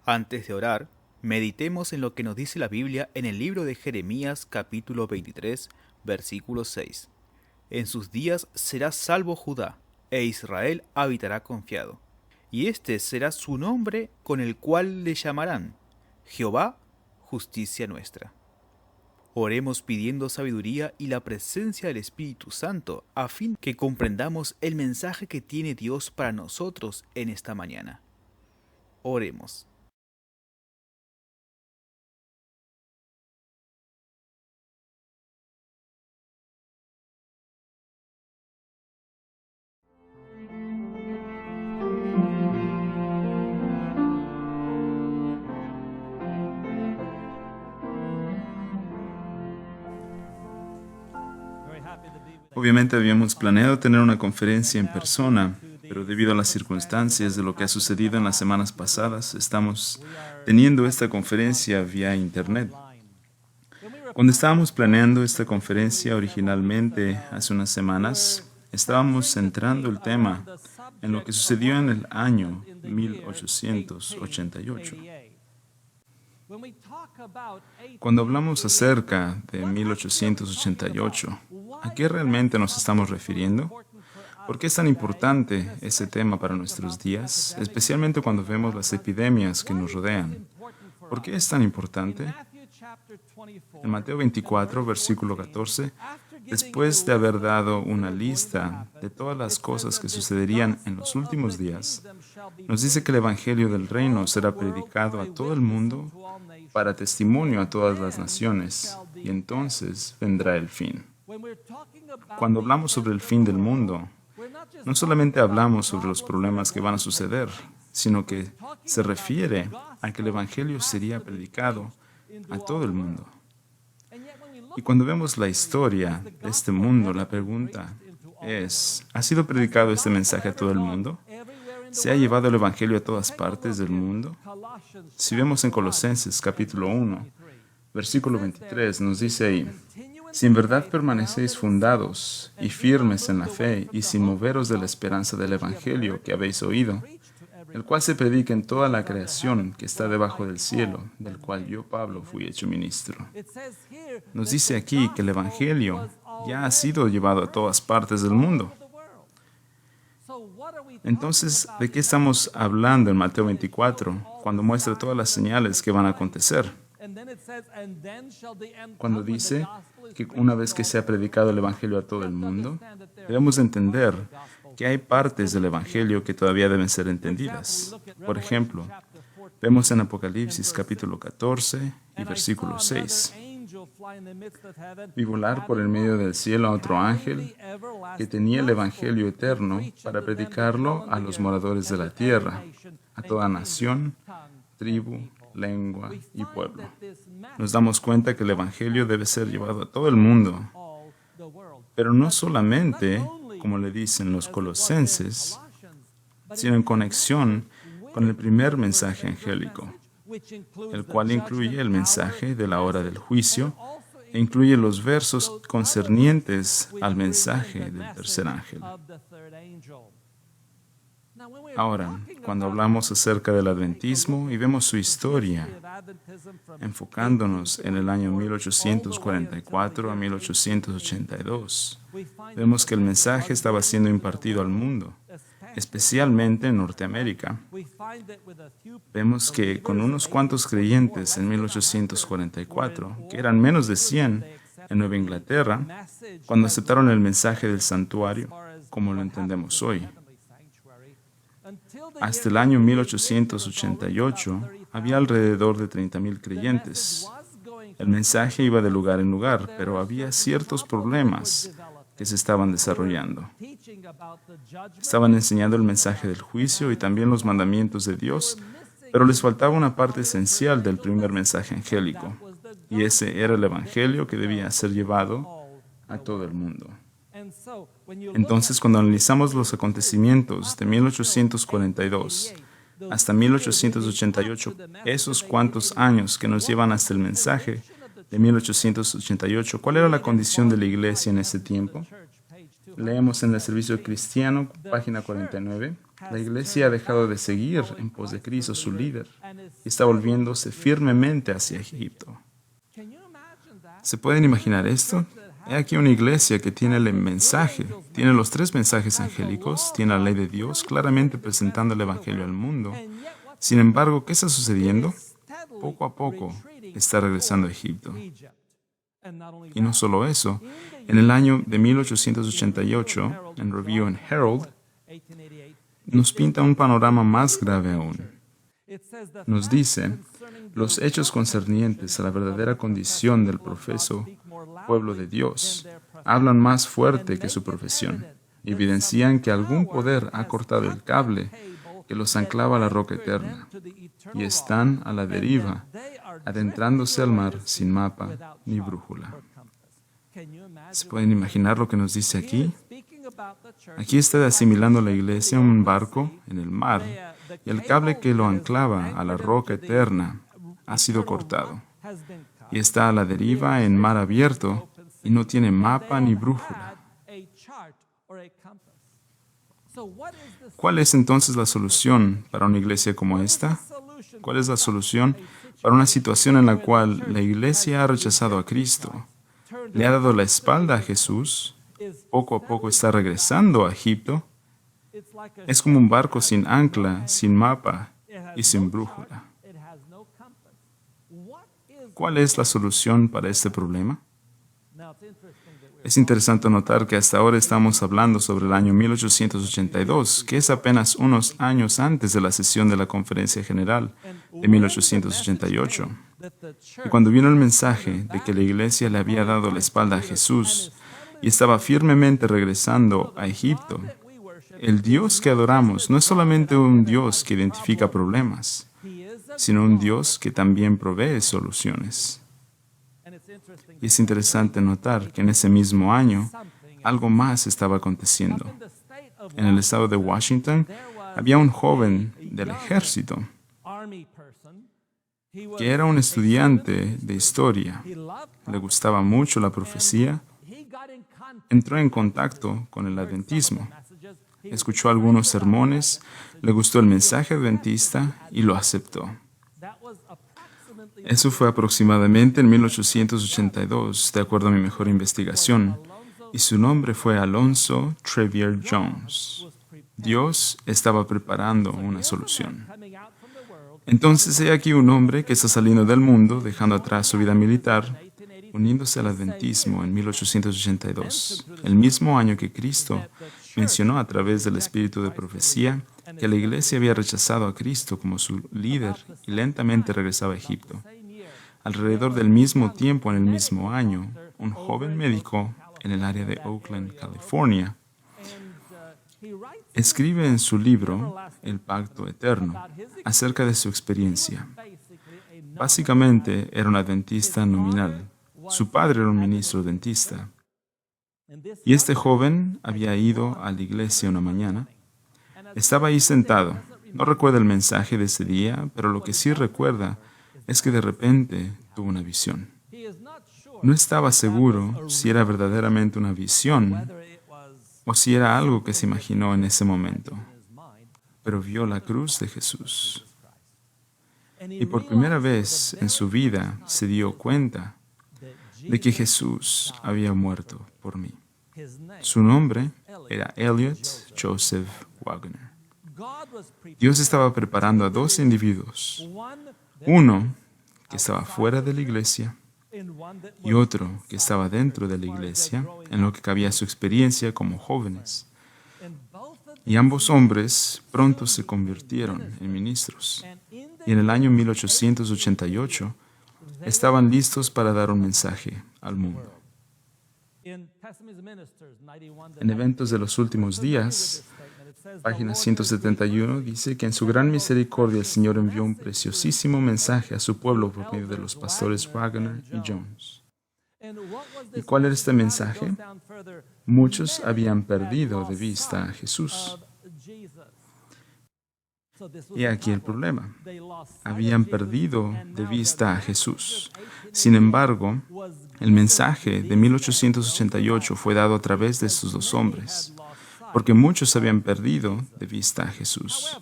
Antes de orar, meditemos en lo que nos dice la Biblia en el libro de Jeremías capítulo 23, versículo 6. En sus días será salvo Judá, e Israel habitará confiado. Y este será su nombre con el cual le llamarán Jehová, justicia nuestra. Oremos pidiendo sabiduría y la presencia del Espíritu Santo a fin que comprendamos el mensaje que tiene Dios para nosotros en esta mañana. Oremos. Obviamente habíamos planeado tener una conferencia en persona, pero debido a las circunstancias de lo que ha sucedido en las semanas pasadas, estamos teniendo esta conferencia vía internet. Cuando estábamos planeando esta conferencia originalmente hace unas semanas, estábamos centrando el tema en lo que sucedió en el año 1888. Cuando hablamos acerca de 1888, ¿a qué realmente nos estamos refiriendo? ¿Por qué es tan importante ese tema para nuestros días, especialmente cuando vemos las epidemias que nos rodean? ¿Por qué es tan importante? En Mateo 24, versículo 14, después de haber dado una lista de todas las cosas que sucederían en los últimos días, nos dice que el Evangelio del Reino será predicado a todo el mundo para testimonio a todas las naciones, y entonces vendrá el fin. Cuando hablamos sobre el fin del mundo, no solamente hablamos sobre los problemas que van a suceder, sino que se refiere a que el Evangelio sería predicado a todo el mundo. Y cuando vemos la historia de este mundo, la pregunta es, ¿ha sido predicado este mensaje a todo el mundo? ¿Se ha llevado el Evangelio a todas partes del mundo? Si vemos en Colosenses capítulo 1, versículo 23, nos dice ahí, si en verdad permanecéis fundados y firmes en la fe y sin moveros de la esperanza del Evangelio que habéis oído, el cual se predica en toda la creación que está debajo del cielo, del cual yo, Pablo, fui hecho ministro. Nos dice aquí que el Evangelio ya ha sido llevado a todas partes del mundo. Entonces, ¿de qué estamos hablando en Mateo 24 cuando muestra todas las señales que van a acontecer? Cuando dice que una vez que se ha predicado el Evangelio a todo el mundo, debemos entender que hay partes del Evangelio que todavía deben ser entendidas. Por ejemplo, vemos en Apocalipsis capítulo 14 y versículo 6. Vi volar por el medio del cielo a otro ángel que tenía el Evangelio eterno para predicarlo a los moradores de la tierra, a toda nación, tribu, lengua y pueblo. Nos damos cuenta que el Evangelio debe ser llevado a todo el mundo, pero no solamente, como le dicen los colosenses, sino en conexión con el primer mensaje angélico, el cual incluye el mensaje de la hora del juicio e incluye los versos concernientes al mensaje del tercer ángel. Ahora, cuando hablamos acerca del adventismo y vemos su historia, enfocándonos en el año 1844 a 1882, vemos que el mensaje estaba siendo impartido al mundo, especialmente en Norteamérica. Vemos que con unos cuantos creyentes en 1844, que eran menos de 100 en Nueva Inglaterra, cuando aceptaron el mensaje del santuario, como lo entendemos hoy. Hasta el año 1888 había alrededor de 30,000 creyentes. El mensaje iba de lugar en lugar, pero había ciertos problemas que se estaban desarrollando. Estaban enseñando el mensaje del juicio y también los mandamientos de Dios, pero les faltaba una parte esencial del primer mensaje angélico, y ese era el Evangelio que debía ser llevado a todo el mundo. Entonces, cuando analizamos los acontecimientos de 1842 hasta 1888, esos cuantos años que nos llevan hasta el mensaje de 1888, ¿cuál era la condición de la iglesia en ese tiempo? Leemos en el Servicio Cristiano, página 49. La iglesia ha dejado de seguir en pos de Cristo, su líder, y está volviéndose firmemente hacia Egipto. ¿Se pueden imaginar esto? He aquí una iglesia que tiene el mensaje, tiene los 3 mensajes angélicos, tiene la ley de Dios claramente presentando el evangelio al mundo. Sin embargo, ¿qué está sucediendo? Poco a poco está regresando a Egipto. Y no solo eso, en el año de 1888, en Review and Herald, nos pinta un panorama más grave aún. Nos dice, los hechos concernientes a la verdadera condición del profeso pueblo de Dios hablan más fuerte que su profesión, evidencian que algún poder ha cortado el cable que los anclaba a la roca eterna, y están a la deriva, adentrándose al mar sin mapa ni brújula. ¿Se pueden imaginar lo que nos dice aquí? Aquí está asimilando la iglesia a un barco en el mar, y el cable que lo anclaba a la roca eterna ha sido cortado, y está a la deriva en mar abierto, y no tiene mapa ni brújula. ¿Cuál es entonces la solución para una iglesia como esta? ¿Cuál es la solución para una situación en la cual la iglesia ha rechazado a Cristo, le ha dado la espalda a Jesús, poco a poco está regresando a Egipto? Es como un barco sin ancla, sin mapa y sin brújula. ¿Cuál es la solución para este problema? Es interesante notar que hasta ahora estamos hablando sobre el año 1882, que es apenas unos años antes de la sesión de la Conferencia General de 1888. Y cuando vino el mensaje de que la iglesia le había dado la espalda a Jesús y estaba firmemente regresando a Egipto, el Dios que adoramos no es solamente un Dios que identifica problemas, sino un Dios que también provee soluciones. Y es interesante notar que en ese mismo año algo más estaba aconteciendo. En el estado de Washington había un joven del ejército que era un estudiante de historia. Le gustaba mucho la profecía. Entró en contacto con el adventismo. Escuchó algunos sermones, le gustó el mensaje adventista y lo aceptó. Eso fue aproximadamente en 1882, de acuerdo a mi mejor investigación, y su nombre fue Alonzo Trevier Jones. Dios estaba preparando una solución. Entonces, he aquí un hombre que está saliendo del mundo, dejando atrás su vida militar, uniéndose al adventismo en 1882, el mismo año que Cristo mencionó a través del espíritu de profecía que la iglesia había rechazado a Cristo como su líder y lentamente regresaba a Egipto. Alrededor del mismo tiempo, en el mismo año, un joven médico en el área de Oakland, California, escribe en su libro, El Pacto Eterno, acerca de su experiencia. Básicamente, era un adventista nominal. Su padre era un ministro dentista. Y este joven había ido a la iglesia una mañana. Estaba ahí sentado. No recuerda el mensaje de ese día, pero lo que sí recuerda es que de repente tuvo una visión. No estaba seguro si era verdaderamente una visión o si era algo que se imaginó en ese momento, pero vio la cruz de Jesús. Y por primera vez en su vida se dio cuenta de que Jesús había muerto por mí. Su nombre era Elliot Joseph Wagner. Dios estaba preparando a 2 individuos, uno que estaba fuera de la iglesia y otro que estaba dentro de la iglesia, en lo que cabía su experiencia como jóvenes. Y ambos hombres pronto se convirtieron en ministros. Y en el año 1888 estaban listos para dar un mensaje al mundo. En Eventos de los Últimos Días, página 171, dice que en su gran misericordia el Señor envió un preciosísimo mensaje a su pueblo por medio de los pastores Wagner y Jones. ¿Y cuál era este mensaje? Muchos habían perdido de vista a Jesús. Y aquí el problema. Habían perdido de vista a Jesús. Sin embargo, el mensaje de 1888 fue dado a través de estos 2 hombres. porque muchos habían perdido de vista a Jesús.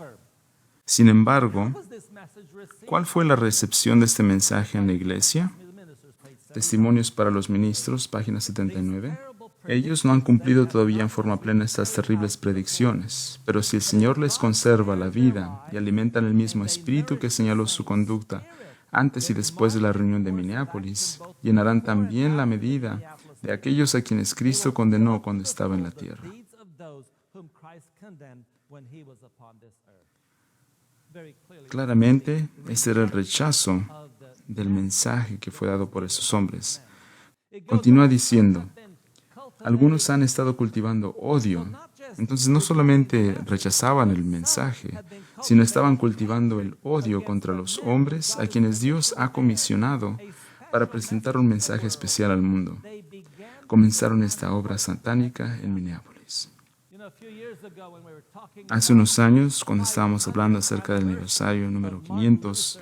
Sin embargo, ¿cuál fue la recepción de este mensaje en la iglesia? Testimonios para los ministros, página 79. Ellos no han cumplido todavía en forma plena estas terribles predicciones, pero si el Señor les conserva la vida y alimentan el mismo espíritu que señaló su conducta antes y después de la reunión de Minneapolis, llenarán también la medida de aquellos a quienes Cristo condenó cuando estaba en la tierra. Claramente, este era el rechazo del mensaje que fue dado por esos hombres. Continúa diciendo, algunos han estado cultivando odio. Entonces no solamente rechazaban el mensaje, sino estaban cultivando el odio contra los hombres a quienes Dios ha comisionado para presentar un mensaje especial al mundo. Comenzaron esta obra satánica en Minneapolis. Hace unos años, cuando estábamos hablando acerca del aniversario número 500,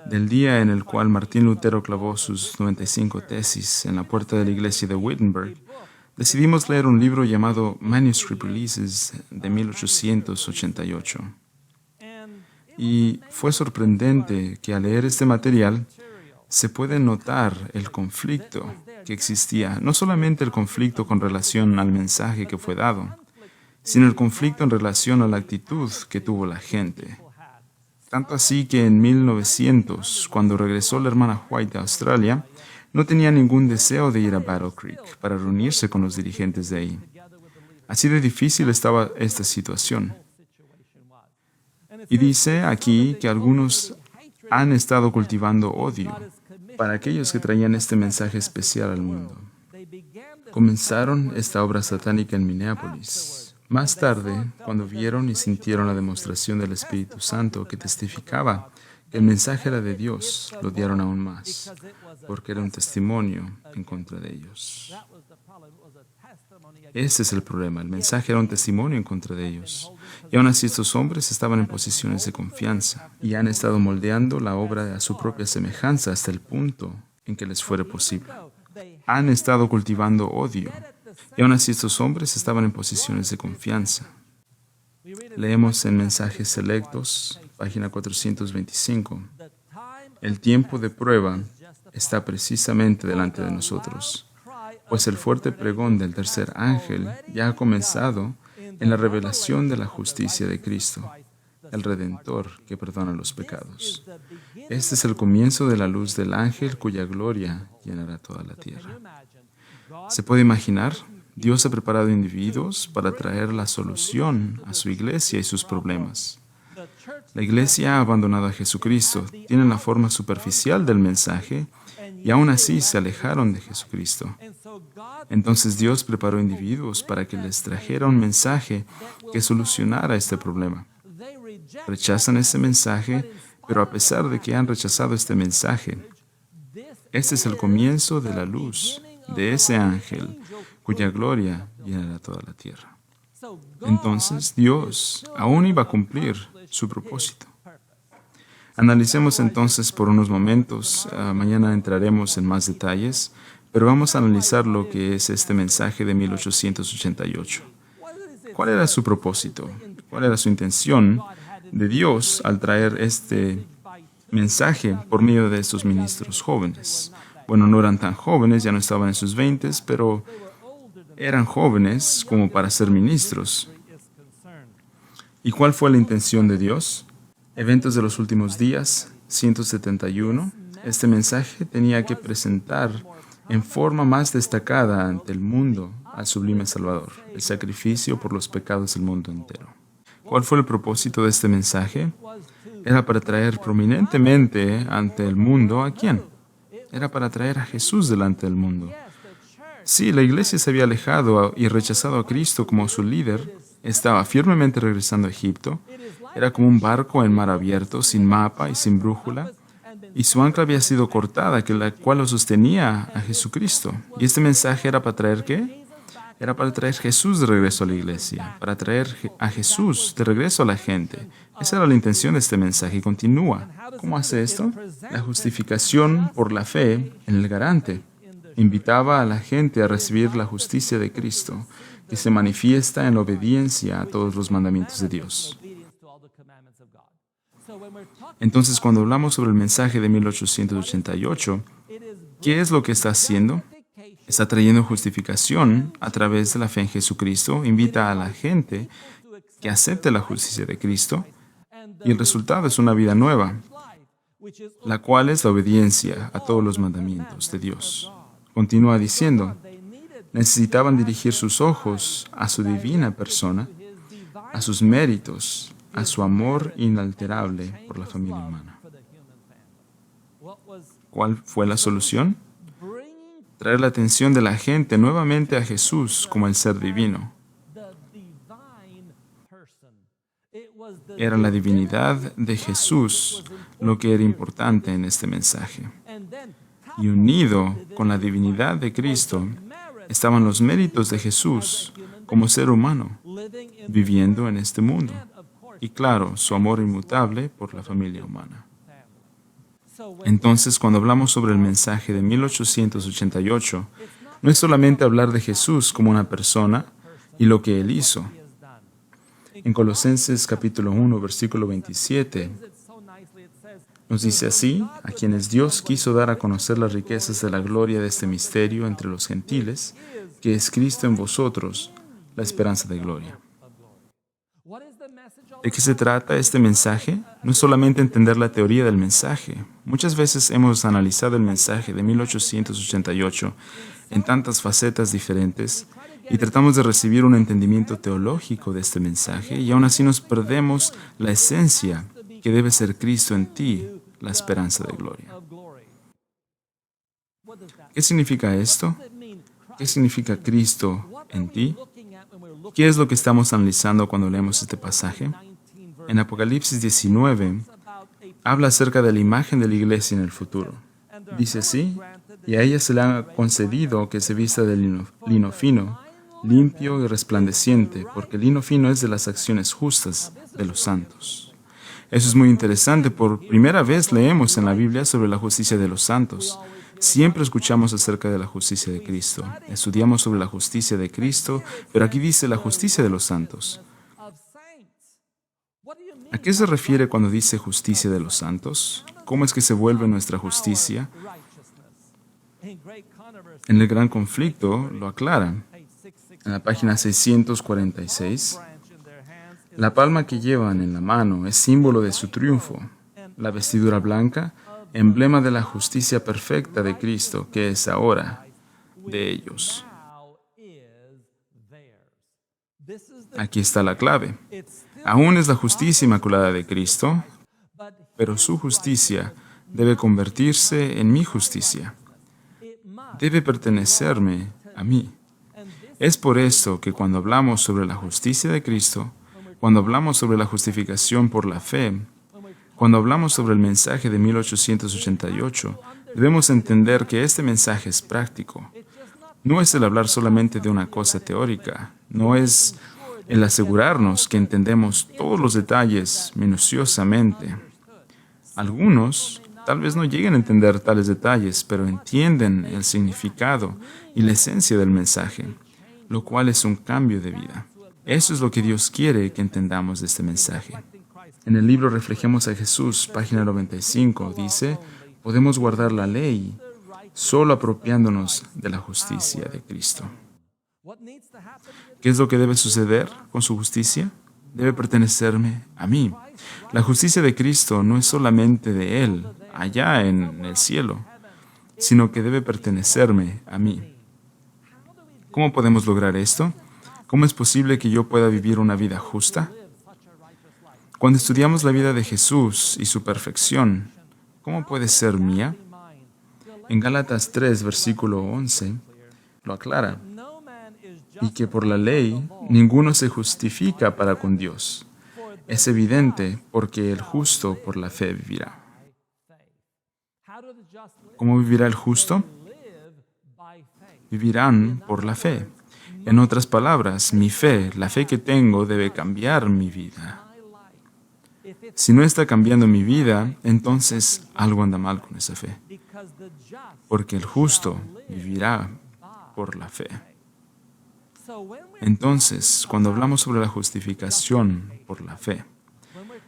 del día en el cual Martín Lutero clavó sus 95 tesis en la puerta de la iglesia de Wittenberg, decidimos leer un libro llamado Manuscript Releases de 1888. Y fue sorprendente que al leer este material se puede notar el conflicto que existía, no solamente el conflicto con relación al mensaje que fue dado, sino el conflicto en relación a la actitud que tuvo la gente. Tanto así que en 1900, cuando regresó la hermana White a Australia, no tenía ningún deseo de ir a Battle Creek para reunirse con los dirigentes de ahí. Así de difícil estaba esta situación. Y dice aquí que algunos han estado cultivando odio para aquellos que traían este mensaje especial al mundo. Comenzaron esta obra satánica en Minneapolis. Más tarde, cuando vieron y sintieron la demostración del Espíritu Santo que testificaba que el mensaje era de Dios, lo odiaron aún más, porque era un testimonio en contra de ellos. Ese es el problema. El mensaje era un testimonio en contra de ellos. Y aún así estos hombres estaban en posiciones de confianza y han estado moldeando la obra a su propia semejanza hasta el punto en que les fuere posible. Han estado cultivando odio. Y aún así estos hombres estaban en posiciones de confianza. Leemos en Mensajes Selectos, página 425. El tiempo de prueba está precisamente delante de nosotros, pues el fuerte pregón del tercer ángel ya ha comenzado en la revelación de la justicia de Cristo, el Redentor que perdona los pecados. Este es el comienzo de la luz del ángel cuya gloria llenará toda la tierra. ¿Se puede imaginar? Dios ha preparado individuos para traer la solución a su iglesia y sus problemas. La iglesia ha abandonado a Jesucristo, tienen la forma superficial del mensaje y aún así se alejaron de Jesucristo. Entonces Dios preparó individuos para que les trajera un mensaje que solucionara este problema. Rechazan ese mensaje, pero a pesar de que han rechazado este mensaje, este es el comienzo de la luz de ese ángel cuya gloria llenará toda la tierra. Entonces, Dios aún iba a cumplir su propósito. Analicemos entonces por unos momentos, mañana entraremos en más detalles, pero vamos a analizar lo que es este mensaje de 1888. ¿Cuál era su propósito? ¿Cuál era su intención de Dios al traer este mensaje por medio de estos ministros jóvenes? Bueno, no eran tan jóvenes, ya no estaban en sus 20s, pero eran jóvenes como para ser ministros. ¿Y cuál fue la intención de Dios? Eventos de los últimos días, 171. Este mensaje tenía que presentar en forma más destacada ante el mundo al sublime Salvador, el sacrificio por los pecados del mundo entero. ¿Cuál fue el propósito de este mensaje? Era para traer prominentemente ante el mundo ¿a quién? Era para traer a Jesús delante del mundo. Sí, la iglesia se había alejado y rechazado a Cristo como su líder, estaba firmemente regresando a Egipto, era como un barco en mar abierto, sin mapa y sin brújula, y su ancla había sido cortada, la cual lo sostenía a Jesucristo. ¿Y este mensaje era para traer qué? Era para traer Jesús de regreso a la iglesia, para traer a Jesús de regreso a la gente. Esa era la intención de este mensaje y continúa. ¿Cómo hace esto? La justificación por la fe en el garante. Invitaba a la gente a recibir la justicia de Cristo, que se manifiesta en la obediencia a todos los mandamientos de Dios. Entonces, cuando hablamos sobre el mensaje de 1888, ¿qué es lo que está haciendo? Está trayendo justificación a través de la fe en Jesucristo, invita a la gente que acepte la justicia de Cristo, y el resultado es una vida nueva, la cual es la obediencia a todos los mandamientos de Dios. Continúa diciendo, necesitaban dirigir sus ojos a su divina persona, a sus méritos, a su amor inalterable por la familia humana. ¿Cuál fue la solución? Traer la atención de la gente nuevamente a Jesús como el ser divino. Era la divinidad de Jesús lo que era importante en este mensaje. Y unido con la divinidad de Cristo estaban los méritos de Jesús como ser humano, viviendo en este mundo. Y claro, su amor inmutable por la familia humana. Entonces, cuando hablamos sobre el mensaje de 1888, no es solamente hablar de Jesús como una persona y lo que Él hizo. En Colosenses capítulo 1, versículo 27, nos dice así, a quienes Dios quiso dar a conocer las riquezas de la gloria de este misterio entre los gentiles, que es Cristo en vosotros, la esperanza de gloria. ¿De qué se trata este mensaje? No es solamente entender la teoría del mensaje. Muchas veces hemos analizado el mensaje de 1888 en tantas facetas diferentes y tratamos de recibir un entendimiento teológico de este mensaje y aún así nos perdemos la esencia que debe ser Cristo en ti, la esperanza de gloria. ¿Qué significa esto? ¿Qué significa Cristo en ti? ¿Qué es lo que estamos analizando cuando leemos este pasaje? En Apocalipsis 19, habla acerca de la imagen de la iglesia en el futuro. Dice así, y a ella se le ha concedido que se vista de lino fino, limpio y resplandeciente, porque el lino fino es de las acciones justas de los santos. Eso es muy interesante. Por primera vez leemos en la Biblia sobre la justicia de los santos. Siempre escuchamos acerca de la justicia de Cristo. Estudiamos sobre la justicia de Cristo, pero aquí dice la justicia de los santos. ¿A qué se refiere cuando dice justicia de los santos? ¿Cómo es que se vuelve nuestra justicia? En el gran conflicto lo aclara. En la página 646, la palma que llevan en la mano es símbolo de su triunfo. La vestidura blanca, emblema de la justicia perfecta de Cristo, que es ahora de ellos. Aquí está la clave. Aún es la justicia inmaculada de Cristo, pero su justicia debe convertirse en mi justicia. Debe pertenecerme a mí. Es por esto que cuando hablamos sobre la justicia de Cristo, cuando hablamos sobre la justificación por la fe, cuando hablamos sobre el mensaje de 1888, debemos entender que este mensaje es práctico. No es el hablar solamente de una cosa teórica, no es el asegurarnos que entendemos todos los detalles minuciosamente. Algunos tal vez no lleguen a entender tales detalles, pero entienden el significado y la esencia del mensaje, lo cual es un cambio de vida. Eso es lo que Dios quiere que entendamos de este mensaje. En el libro Reflejemos a Jesús, página 95, dice, podemos guardar la ley solo apropiándonos de la justicia de Cristo. ¿Qué es lo que debe suceder con su justicia? Debe pertenecerme a mí. La justicia de Cristo no es solamente de Él, allá en el cielo, sino que debe pertenecerme a mí. ¿Cómo podemos lograr esto? ¿Cómo es posible que yo pueda vivir una vida justa? Cuando estudiamos la vida de Jesús y su perfección, ¿cómo puede ser mía? En Gálatas 3, versículo 11, lo aclara. Y que por la ley ninguno se justifica para con Dios. Es evidente porque el justo por la fe vivirá. ¿Cómo vivirá el justo? Vivirán por la fe. En otras palabras, mi fe, la fe que tengo, debe cambiar mi vida. Si no está cambiando mi vida, entonces algo anda mal con esa fe. Porque el justo vivirá por la fe. Entonces, cuando hablamos sobre la justificación por la fe,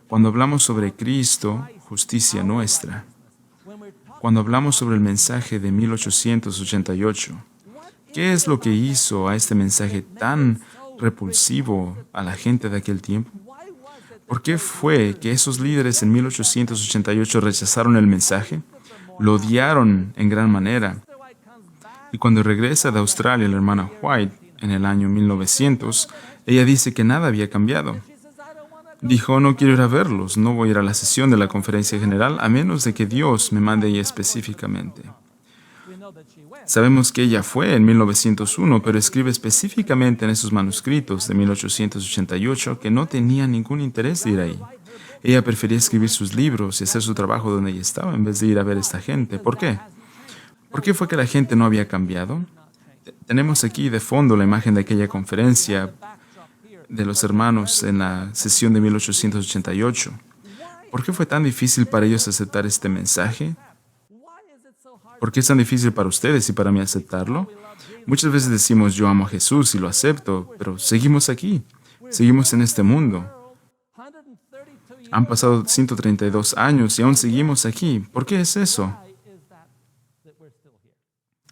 cuando hablamos sobre Cristo, justicia nuestra, cuando hablamos sobre el mensaje de 1888, ¿qué es lo que hizo a este mensaje tan repulsivo a la gente de aquel tiempo? ¿Por qué fue que esos líderes en 1888 rechazaron el mensaje? Lo odiaron en gran manera. Y cuando regresa de Australia la hermana White en el año 1900, ella dice que nada había cambiado. Dijo, no quiero ir a verlos, no voy a ir a la sesión de la conferencia general a menos de que Dios me mande ella específicamente. Sabemos que ella fue en 1901, pero escribe específicamente en esos manuscritos de 1888 que no tenía ningún interés de ir ahí. Ella prefería escribir sus libros y hacer su trabajo donde ella estaba en vez de ir a ver a esta gente. ¿Por qué? ¿Por qué fue que la gente no había cambiado? Tenemos aquí de fondo la imagen de aquella conferencia de los hermanos en la sesión de 1888. ¿Por qué fue tan difícil para ellos aceptar este mensaje? ¿Por qué es tan difícil para ustedes y para mí aceptarlo? Muchas veces decimos, yo amo a Jesús y lo acepto, pero seguimos aquí, seguimos en este mundo. Han pasado 132 años y aún seguimos aquí. ¿Por qué es eso?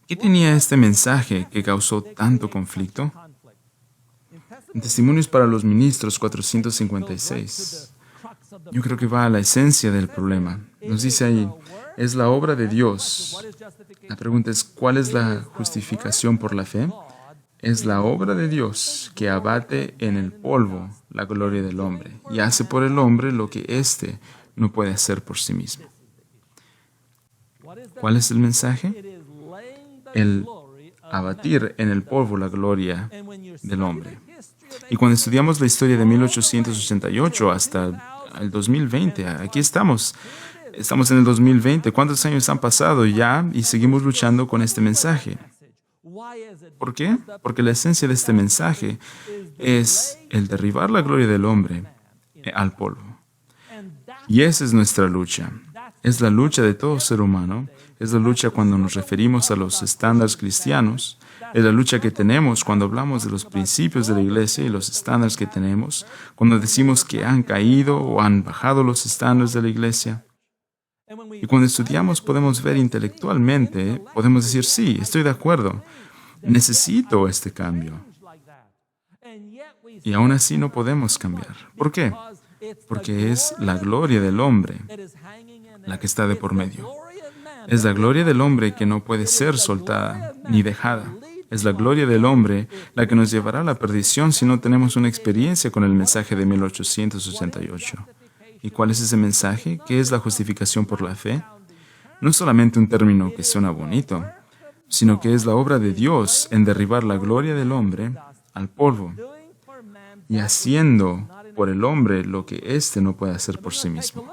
¿Qué tenía este mensaje que causó tanto conflicto? En Testimonios para los Ministros 456, yo creo que va a la esencia del problema. Nos dice ahí, es la obra de Dios. La pregunta es, ¿cuál es la justificación por la fe? Es la obra de Dios que abate en el polvo la gloria del hombre y hace por el hombre lo que éste no puede hacer por sí mismo. ¿Cuál es el mensaje? El abatir en el polvo la gloria del hombre. Y cuando estudiamos la historia de 1888 hasta el 2020, aquí estamos en el 2020. ¿Cuántos años han pasado ya y seguimos luchando con este mensaje? ¿Por qué? Porque la esencia de este mensaje es el derribar la gloria del hombre al polvo. Y esa es nuestra lucha. Es la lucha de todo ser humano. Es la lucha cuando nos referimos a los estándares cristianos. Es la lucha que tenemos cuando hablamos de los principios de la iglesia y los estándares que tenemos. Cuando decimos que han caído o han bajado los estándares de la iglesia. Y cuando estudiamos podemos ver intelectualmente, podemos decir, sí, estoy de acuerdo. Necesito este cambio. Y aún así no podemos cambiar. ¿Por qué? Porque es la gloria del hombre la que está de por medio. Es la gloria del hombre que no puede ser soltada ni dejada. Es la gloria del hombre la que nos llevará a la perdición si no tenemos una experiencia con el mensaje de 1888. ¿Y cuál es ese mensaje? ¿Qué es la justificación por la fe? No es solamente un término que suena bonito, sino que es la obra de Dios en derribar la gloria del hombre al polvo y haciendo por el hombre lo que éste no puede hacer por sí mismo.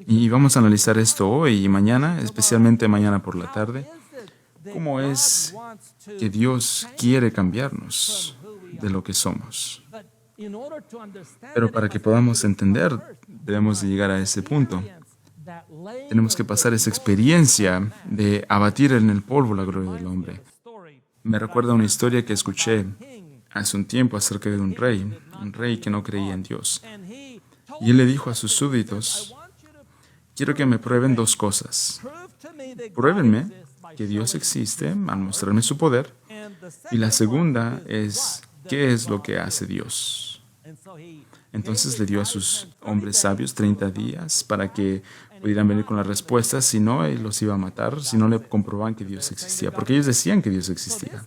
Y vamos a analizar esto hoy y mañana, especialmente mañana por la tarde. ¿Cómo es que Dios quiere cambiarnos de lo que somos? Pero para que podamos entender, debemos de llegar a ese punto. Tenemos que pasar esa experiencia de abatir en el polvo la gloria del hombre. Me recuerda una historia que escuché hace un tiempo acerca de un rey que no creía en Dios. Y él le dijo a sus súbditos, quiero que me prueben dos cosas. Pruébenme que Dios existe al mostrarme su poder. Y la segunda es, ¿qué es lo que hace Dios? Entonces le dio a sus hombres sabios 30 días para que pudieran venir con la respuesta. Si no, él los iba a matar, si no le comprobaban que Dios existía, porque ellos decían que Dios existía.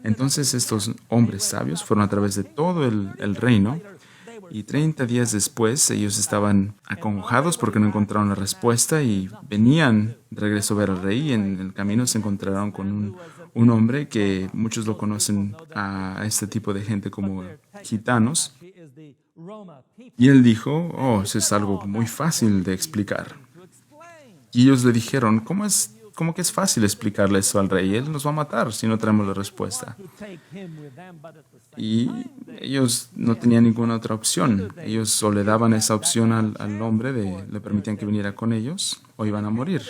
Entonces estos hombres sabios fueron a través de todo el reino y 30 días después ellos estaban acongojados porque no encontraron la respuesta y venían de regreso a ver al rey y en el camino se encontraron con un hombre que muchos lo conocen a este tipo de gente como gitanos. Y él dijo, eso es algo muy fácil de explicar. Y ellos le dijeron, ¿cómo que es fácil explicarle eso al rey? Él nos va a matar si no traemos la respuesta. Y ellos no tenían ninguna otra opción. Ellos o le daban esa opción al hombre, le permitían que viniera con ellos, o iban a morir.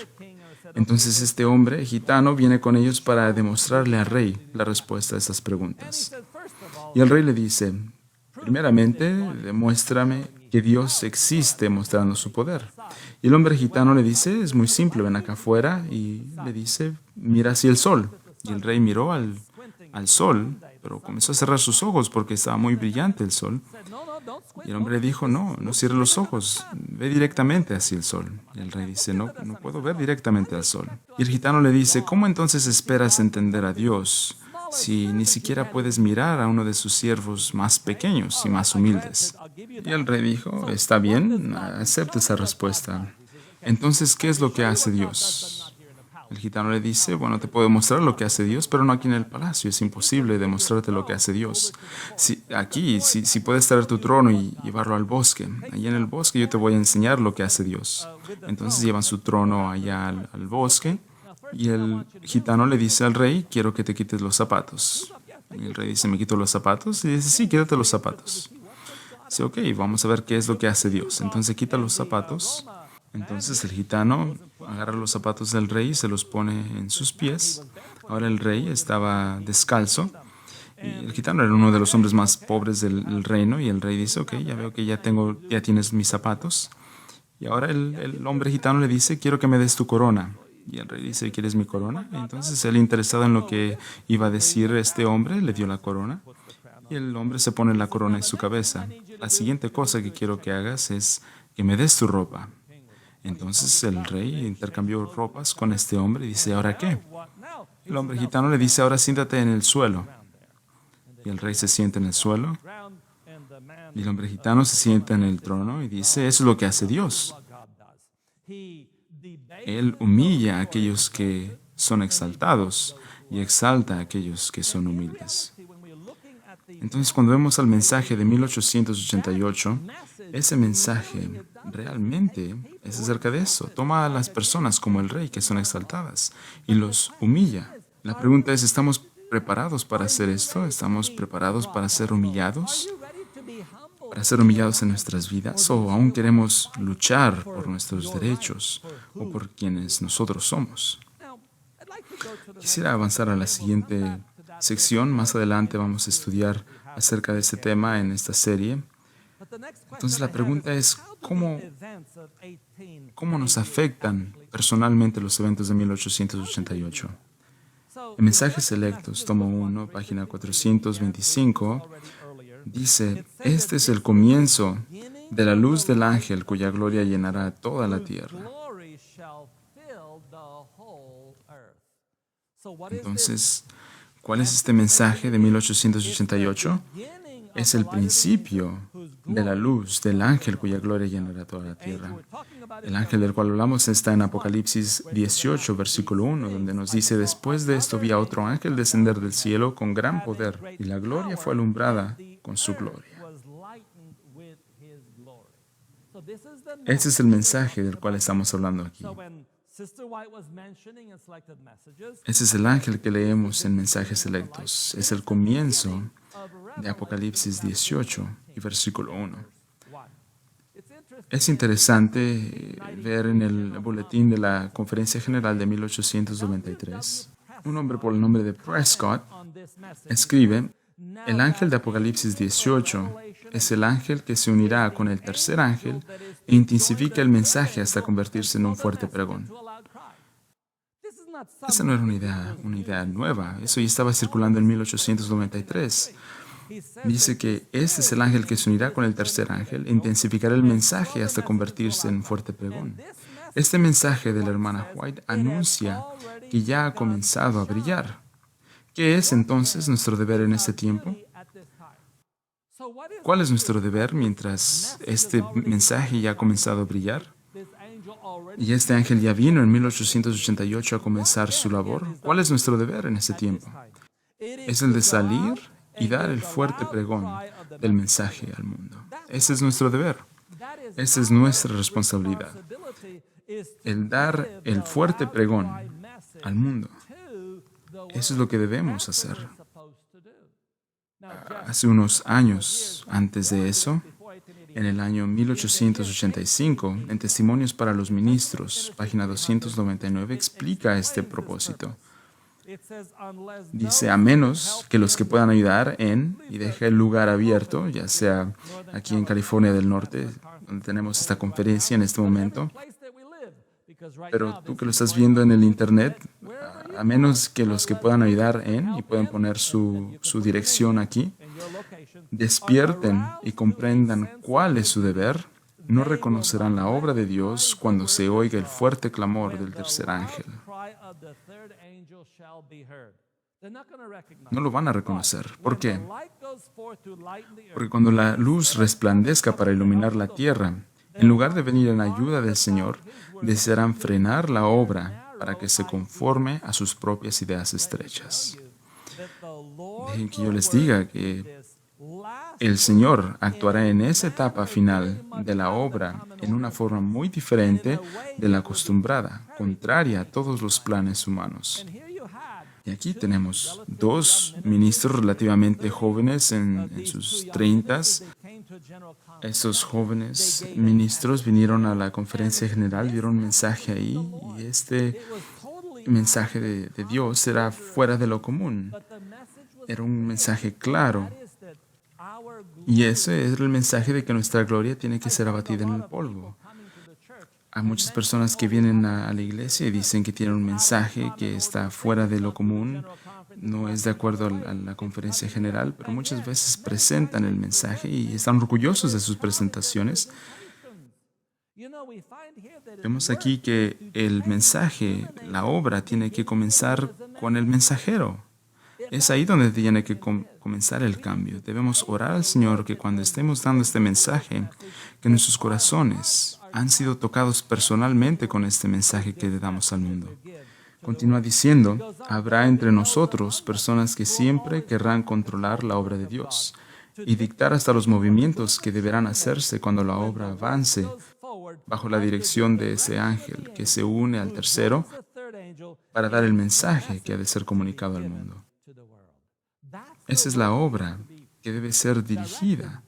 Entonces este hombre gitano viene con ellos para demostrarle al rey la respuesta a estas preguntas. Y el rey le dice, primeramente, demuéstrame que Dios existe mostrando su poder. Y el hombre gitano le dice, es muy simple, ven acá afuera, y le dice, mira hacia el sol. Y el rey miró al sol, pero comenzó a cerrar sus ojos porque estaba muy brillante el sol. Y el hombre le dijo, no, no cierres los ojos, ve directamente hacia el sol. Y el rey dice, no, no puedo ver directamente al sol. Y el gitano le dice, ¿cómo entonces esperas entender a Dios si ni siquiera puedes mirar a uno de sus siervos más pequeños y más humildes? Y el rey dijo, está bien, acepto esa respuesta. Entonces, ¿qué es lo que hace Dios? El gitano le dice, bueno, te puedo mostrar lo que hace Dios, pero no aquí en el palacio. Es imposible demostrarte lo que hace Dios. Si puedes traer tu trono y llevarlo al bosque. Allí en el bosque yo te voy a enseñar lo que hace Dios. Entonces llevan su trono allá al bosque y el gitano le dice al rey, quiero que te quites los zapatos. Y el rey dice, ¿me quito los zapatos? Y dice, sí, quítate los zapatos. Dice, ok, vamos a ver qué es lo que hace Dios. Entonces quita los zapatos. Entonces el gitano agarra los zapatos del rey y se los pone en sus pies. Ahora el rey estaba descalzo. Y el gitano era uno de los hombres más pobres del reino. Y el rey dice, ok, ya veo que ya tienes mis zapatos. Y ahora el hombre gitano le dice, quiero que me des tu corona. Y el rey dice, ¿quieres mi corona? Entonces él, interesado en lo que iba a decir este hombre, le dio la corona. Y el hombre se pone la corona en su cabeza. La siguiente cosa que quiero que hagas es que me des tu ropa. Entonces el rey intercambió ropas con este hombre y dice, ¿ahora qué? El hombre gitano le dice, ahora siéntate en el suelo. Y el rey se sienta en el suelo. Y el hombre gitano se sienta en el trono y dice, eso es lo que hace Dios. Él humilla a aquellos que son exaltados y exalta a aquellos que son humildes. Entonces, cuando vemos al mensaje de 1888, ese mensaje realmente es acerca de eso. Toma a las personas como el rey, que son exaltadas, y los humilla. La pregunta es, ¿estamos preparados para hacer esto? ¿Estamos preparados para ser humillados? ¿Para ser humillados en nuestras vidas? ¿O aún queremos luchar por nuestros derechos o por quienes nosotros somos? Quisiera avanzar a la siguiente sección. Más adelante vamos a estudiar acerca de este tema en esta serie. Entonces la pregunta es, ¿cómo nos afectan personalmente los eventos de 1888? En Mensajes Selectos, tomo 1, página 425, dice, este es el comienzo de la luz del ángel cuya gloria llenará toda la tierra. Entonces, ¿cuál es este mensaje de 1888? Es el principio de la luz del ángel cuya gloria llenará toda la tierra. El ángel del cual hablamos está en Apocalipsis 18, versículo 1, donde nos dice, después de esto vi a otro ángel descender del cielo con gran poder, y la gloria fue alumbrada con su gloria. Ese es el mensaje del cual estamos hablando aquí. Ese es el ángel que leemos en Mensajes Selectos. Es el comienzo de Apocalipsis 18 y versículo 1. Es interesante ver en el boletín de la Conferencia General de 1893, un hombre por el nombre de Prescott escribe, el ángel de Apocalipsis 18 es el ángel que se unirá con el tercer ángel e intensifica el mensaje hasta convertirse en un fuerte pregón. Esa no era una idea nueva, eso ya estaba circulando en 1893. Dice que este es el ángel que se unirá con el tercer ángel e intensificará el mensaje hasta convertirse en fuerte pregón. Este mensaje de la hermana White anuncia que ya ha comenzado a brillar. ¿Qué es entonces nuestro deber en este tiempo? ¿Cuál es nuestro deber mientras este mensaje ya ha comenzado a brillar? Y este ángel ya vino en 1888 a comenzar su labor. ¿Cuál es nuestro deber en ese tiempo? Es el de salir y dar el fuerte pregón del mensaje al mundo. Ese es nuestro deber. Esa es nuestra responsabilidad. El dar el fuerte pregón al mundo. Eso es lo que debemos hacer. Hace unos años antes de eso, en el año 1885, en Testimonios para los Ministros, página 299, explica este propósito. Dice, a menos que los que puedan ayudar en, y deja el lugar abierto, ya sea aquí en California del Norte, donde tenemos esta conferencia en este momento, pero tú que lo estás viendo en el internet, a menos que los que puedan ayudar en, y pueden poner su dirección aquí, despierten y comprendan cuál es su deber, no reconocerán la obra de Dios cuando se oiga el fuerte clamor del tercer ángel. No lo van a reconocer. ¿Por qué? Porque cuando la luz resplandezca para iluminar la tierra, en lugar de venir en ayuda del Señor, desearán frenar la obra para que se conforme a sus propias ideas estrechas. Dejen que yo les diga que el Señor actuará en esa etapa final de la obra en una forma muy diferente de la acostumbrada, contraria a todos los planes humanos. Y aquí tenemos dos ministros relativamente jóvenes en sus 30s. Estos jóvenes ministros vinieron a la conferencia general, dieron un mensaje ahí, y este mensaje de Dios era fuera de lo común. Era un mensaje claro. Y ese es el mensaje de que nuestra gloria tiene que ser abatida en el polvo. Hay muchas personas que vienen a la iglesia y dicen que tienen un mensaje que está fuera de lo común, no es de acuerdo a la conferencia general, pero muchas veces presentan el mensaje y están orgullosos de sus presentaciones. Vemos aquí que el mensaje, la obra, tiene que comenzar con el mensajero. Es ahí donde tiene que comenzar el cambio. Debemos orar al Señor que cuando estemos dando este mensaje, que nuestros corazones han sido tocados personalmente con este mensaje que le damos al mundo. Continúa diciendo, habrá entre nosotros personas que siempre querrán controlar la obra de Dios y dictar hasta los movimientos que deberán hacerse cuando la obra avance bajo la dirección de ese ángel que se une al tercero para dar el mensaje que ha de ser comunicado al mundo. Esa es la obra que debe ser dirigida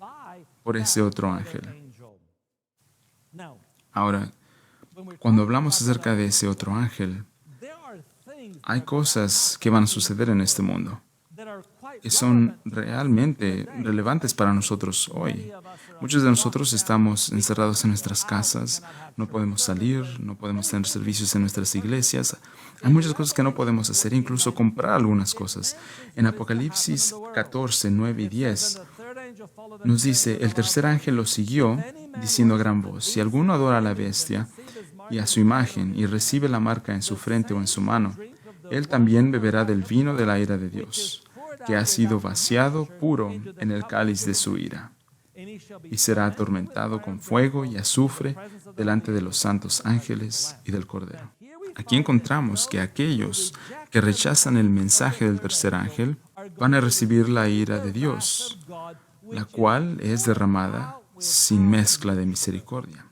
por ese otro ángel. Ahora, cuando hablamos acerca de ese otro ángel, hay cosas que van a suceder en este mundo que son realmente relevantes para nosotros hoy. Muchos de nosotros estamos encerrados en nuestras casas, no podemos salir, no podemos tener servicios en nuestras iglesias. Hay muchas cosas que no podemos hacer, incluso comprar algunas cosas. En Apocalipsis 14, 9 y 10 nos dice, el tercer ángel lo siguió, diciendo a gran voz, si alguno adora a la bestia y a su imagen y recibe la marca en su frente o en su mano, él también beberá del vino de la ira de Dios, que ha sido vaciado puro en el cáliz de su ira, y será atormentado con fuego y azufre delante de los santos ángeles y del Cordero. Aquí encontramos que aquellos que rechazan el mensaje del tercer ángel van a recibir la ira de Dios, la cual es derramada sin mezcla de misericordia.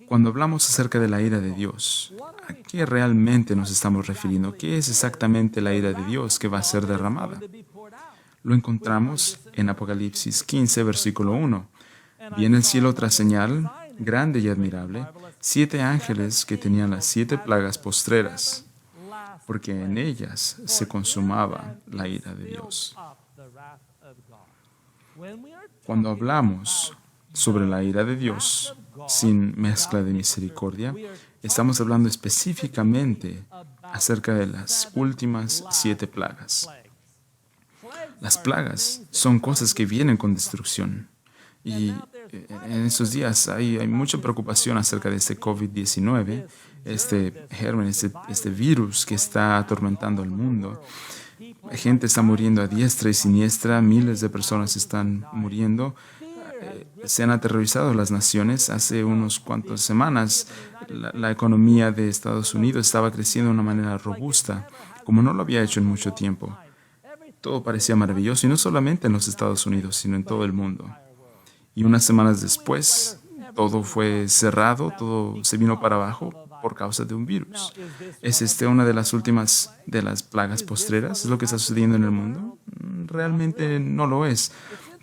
Cuando hablamos acerca de la ira de Dios, ¿a qué realmente nos estamos refiriendo? ¿Qué es exactamente la ira de Dios que va a ser derramada? Lo encontramos en Apocalipsis 15, versículo 1. Vi en el cielo otra señal, grande y admirable, 7 ángeles que tenían las 7 plagas postreras, porque en ellas se consumaba la ira de Dios. Cuando hablamos sobre la ira de Dios sin mezcla de misericordia, estamos hablando específicamente acerca de las últimas 7 plagas. Las plagas son cosas que vienen con destrucción. Y en estos días hay mucha preocupación acerca de este COVID-19, este germen, este virus que está atormentando al mundo. La gente está muriendo a diestra y siniestra, miles de personas están muriendo. Se han aterrorizado las naciones. Hace unos cuantas semanas, la economía de Estados Unidos estaba creciendo de una manera robusta, como no lo había hecho en mucho tiempo. Todo parecía maravilloso, y no solamente en los Estados Unidos, sino en todo el mundo. Y unas semanas después, todo fue cerrado, todo se vino para abajo por causa de un virus. ¿Es una de las últimas de las plagas postreras? ¿Es lo que está sucediendo en el mundo? Realmente no lo es.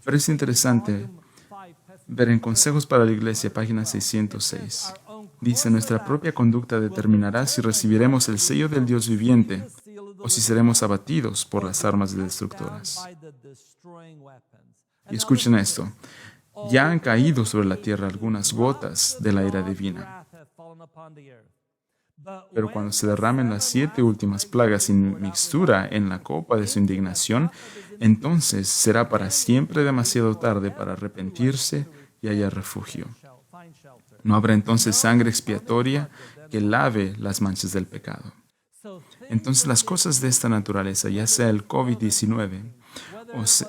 Pero es interesante ver en Consejos para la Iglesia, página 606. Dice, nuestra propia conducta determinará si recibiremos el sello del Dios viviente o si seremos abatidos por las armas destructoras. Y escuchen esto. Ya han caído sobre la tierra algunas gotas de la ira divina. Pero cuando se derramen las 7 últimas plagas sin mixtura en la copa de su indignación, entonces será para siempre demasiado tarde para arrepentirse y hallar refugio. No habrá entonces sangre expiatoria que lave las manchas del pecado. Entonces las cosas de esta naturaleza, ya sea el COVID-19,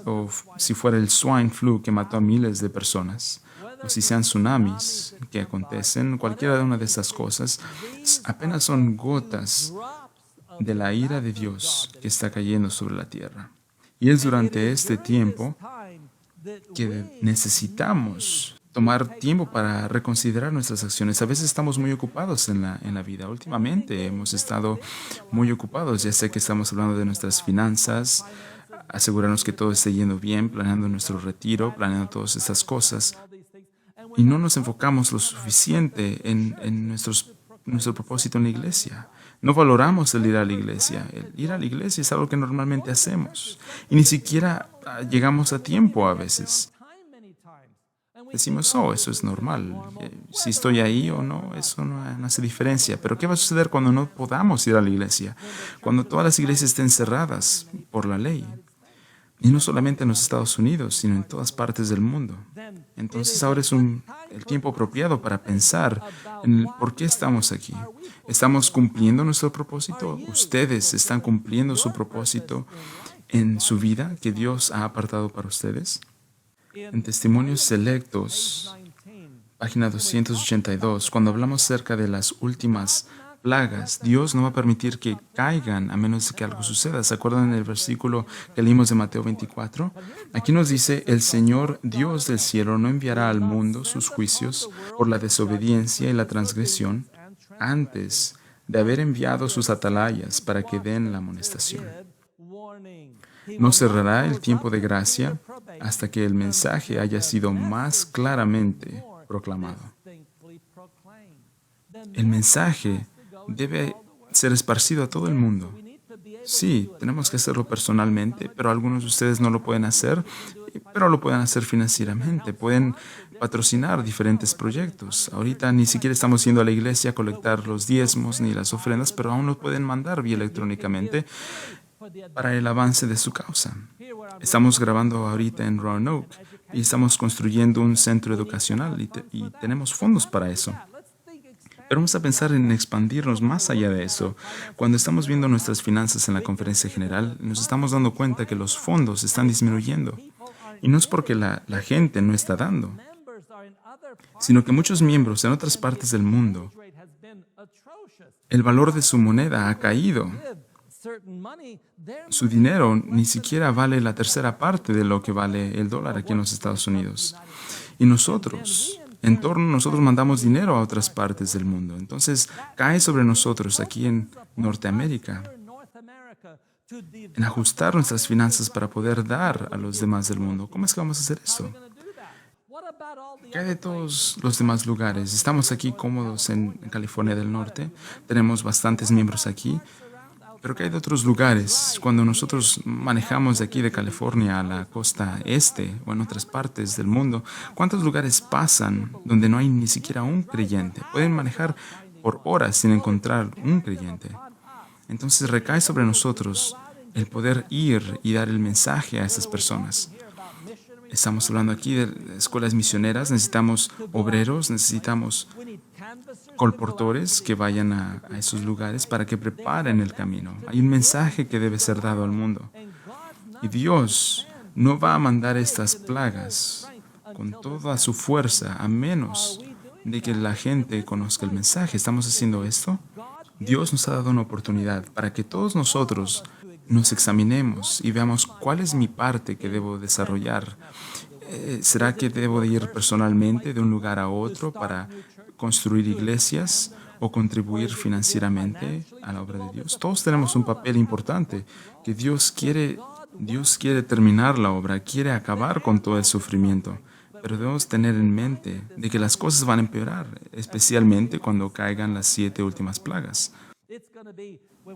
o si fuera el swine flu que mató a miles de personas, o si sean tsunamis que acontecen, cualquiera de una de estas cosas, apenas son gotas de la ira de Dios que está cayendo sobre la tierra. Y es durante este tiempo que necesitamos tomar tiempo para reconsiderar nuestras acciones. A veces estamos muy ocupados en la vida. Últimamente hemos estado muy ocupados. Ya sé que estamos hablando de nuestras finanzas, asegurarnos que todo esté yendo bien, planeando nuestro retiro, planeando todas estas cosas. Y no nos enfocamos lo suficiente en nuestro propósito en la iglesia. No valoramos el ir a la iglesia. El ir a la iglesia es algo que normalmente hacemos. Y ni siquiera llegamos a tiempo a veces. Decimos, eso es normal. Si estoy ahí o no, eso no hace diferencia. Pero ¿qué va a suceder cuando no podamos ir a la iglesia? Cuando todas las iglesias estén cerradas por la ley. Y no solamente en los Estados Unidos, sino en todas partes del mundo. Entonces ahora es el tiempo apropiado para pensar en por qué estamos aquí. ¿Estamos cumpliendo nuestro propósito? ¿Ustedes están cumpliendo su propósito en su vida que Dios ha apartado para ustedes? En Testimonios Selectos, página 282, cuando hablamos acerca de las últimas plagas, Dios no va a permitir que caigan a menos de que algo suceda. ¿Se acuerdan del versículo que leímos de Mateo 24? Aquí nos dice, el Señor Dios del cielo no enviará al mundo sus juicios por la desobediencia y la transgresión antes de haber enviado sus atalayas para que den la amonestación. No cerrará el tiempo de gracia hasta que el mensaje haya sido más claramente proclamado. El mensaje debe ser esparcido a todo el mundo. Sí, tenemos que hacerlo personalmente, pero algunos de ustedes no lo pueden hacer, pero lo pueden hacer financieramente. Pueden patrocinar diferentes proyectos. Ahorita ni siquiera estamos yendo a la iglesia a colectar los diezmos ni las ofrendas, pero aún lo pueden mandar vía electrónicamente para el avance de su causa. Estamos grabando ahorita en Roanoke y estamos construyendo un centro educacional y tenemos fondos para eso. Pero vamos a pensar en expandirnos más allá de eso. Cuando estamos viendo nuestras finanzas en la conferencia general, nos estamos dando cuenta que los fondos están disminuyendo. Y no es porque la gente no está dando, sino que muchos miembros en otras partes del mundo, el valor de su moneda ha caído. Su dinero ni siquiera vale la tercera parte de lo que vale el dólar aquí en los Estados Unidos. Y nosotros mandamos dinero a otras partes del mundo. Entonces, cae sobre nosotros aquí en Norteamérica en ajustar nuestras finanzas para poder dar a los demás del mundo. ¿Cómo es que vamos a hacer eso? ¿Qué hay de todos los demás lugares? Estamos aquí cómodos en California del Norte. Tenemos bastantes miembros aquí. Pero ¿qué hay de otros lugares? Cuando nosotros manejamos de aquí de California a la costa este o en otras partes del mundo, ¿cuántos lugares pasan donde no hay ni siquiera un creyente? Pueden manejar por horas sin encontrar un creyente. Entonces recae sobre nosotros el poder ir y dar el mensaje a estas personas. Estamos hablando aquí de escuelas misioneras, necesitamos obreros, necesitamos colportores que vayan a esos lugares para que preparen el camino. Hay un mensaje que debe ser dado al mundo. Y Dios no va a mandar estas plagas con toda su fuerza a menos de que la gente conozca el mensaje. ¿Estamos haciendo esto? Dios nos ha dado una oportunidad para que todos nosotros nos examinemos y veamos cuál es mi parte que debo desarrollar. ¿Será que debo de ir personalmente de un lugar a otro para construir iglesias o contribuir financieramente a la obra de Dios? Todos tenemos un papel importante que Dios quiere terminar la obra, quiere acabar con todo el sufrimiento. Pero debemos tener en mente de que las cosas van a empeorar, especialmente cuando caigan las 7 últimas plagas.